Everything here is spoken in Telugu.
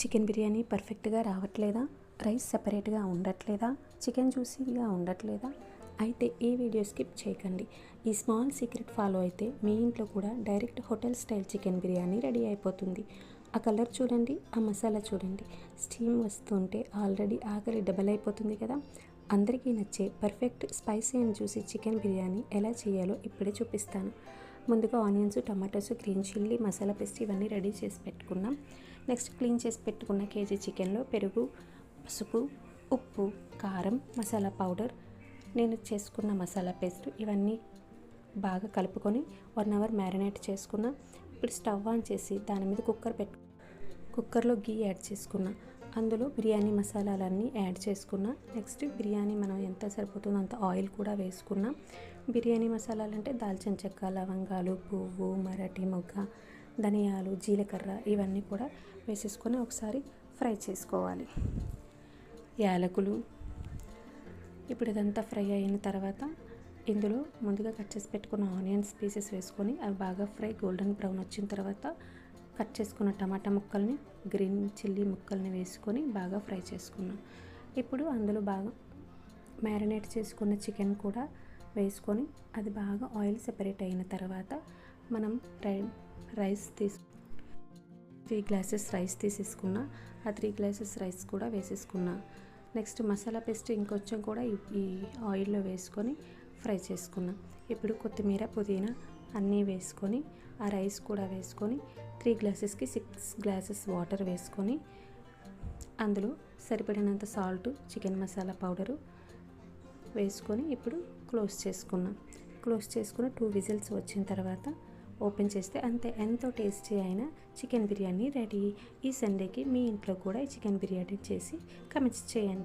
చికెన్ బిర్యానీ పర్ఫెక్ట్గా రావట్లేదా? రైస్ సెపరేట్గా ఉండట్లేదా? చికెన్ జ్యూసీగా ఉండట్లేదా? అయితే ఈ వీడియో స్కిప్ చేయకండి. ఈ స్మాల్ సీక్రెట్ ఫాలో అయితే మీ ఇంట్లో కూడా direct hotel style chicken biryani ready అయిపోతుంది. ఆ కలర్ చూడండి, ఆ మసాలా చూడండి, స్టీమ్ వస్తుంటే ఆల్రెడీ ఆకలి డబల్ అయిపోతుంది కదా. అందరికీ నచ్చే perfect spicy and juicy chicken biryani ఎలా చేయాలో ఇప్పుడే చూపిస్తాను. ముందుగా onions, tomatoes, green chilli, masala paste ఇవన్నీ రెడీ చేసి పెట్టుకున్నాం. నెక్స్ట్ క్లీన్ చేసి పెట్టుకున్న కేజీ చికెన్లో పెరుగు, పసుపు, ఉప్పు, కారం, మసాలా పౌడర్, నేను చేసుకున్న మసాలా పేస్ట్ ఇవన్నీ బాగా కలుపుకొని 1 అవర్ మ్యారినేట్ చేసుకున్న. ఇప్పుడు స్టవ్ ఆన్ చేసి దాని మీద కుక్కర్లో గీ యాడ్ చేసుకున్న. అందులో బిర్యానీ మసాలాలన్నీ యాడ్ చేసుకున్న. నెక్స్ట్ బిర్యానీ మనం ఎంత సరిపోతుందో అంత ఆయిల్ కూడా వేసుకున్న. బిర్యానీ మసాలాలు అంటే దాల్చిన చెక్క, లవంగాలు, పువ్వు, మరాఠీ మొగ్గ, ధనియాలు, జీలకర్ర ఇవన్నీ కూడా వేసేసుకొని ఒకసారి ఫ్రై చేసుకోవాలి. యాలకులు. ఇప్పుడు ఇదంతా ఫ్రై అయిన తర్వాత ఇందులో ముందుగా కట్ చేసి పెట్టుకున్న ఆనియన్స్ పీసెస్ వేసుకొని అవి బాగా ఫ్రై గోల్డెన్ బ్రౌన్ వచ్చిన తర్వాత కట్ చేసుకున్న టమాటా ముక్కల్ని, గ్రీన్ చిల్లీ ముక్కల్ని వేసుకొని బాగా ఫ్రై చేసుకున్నాం. ఇప్పుడు అందులో బాగా మ్యారినేట్ చేసుకున్న చికెన్ కూడా వేసుకొని అది బాగా ఆయిల్ సెపరేట్ అయిన తర్వాత మనం రైస్ 3 గ్లాసెస్ రైస్ తీసేసుకున్న. ఆ 3 గ్లాసెస్ రైస్ కూడా వేసేసుకున్నా. నెక్స్ట్ మసాలా పేస్ట్ ఇంకొంచెం కూడా ఈ ఆయిల్లో వేసుకొని ఫ్రై చేసుకున్నాం. ఇప్పుడు కొత్తిమీర, పుదీనా అన్నీ వేసుకొని ఆ రైస్ కూడా వేసుకొని 3 గ్లాసెస్కి 6 గ్లాసెస్ వాటర్ వేసుకొని అందులో సరిపడినంత సాల్ట్, చికెన్ మసాలా పౌడరు వేసుకొని ఇప్పుడు క్లోజ్ చేసుకుని 2 విజిల్స్ వచ్చిన తర్వాత ఓపెన్ చేస్తే అంతే, ఎంతో టేస్టీ అయిన చికెన్ బిర్యానీ రెడీ. ఈ సండేకి మీ ఇంట్లో కూడా ఈ చికెన్ బిర్యానీ చేసి కమెంట్స్ చేయండి.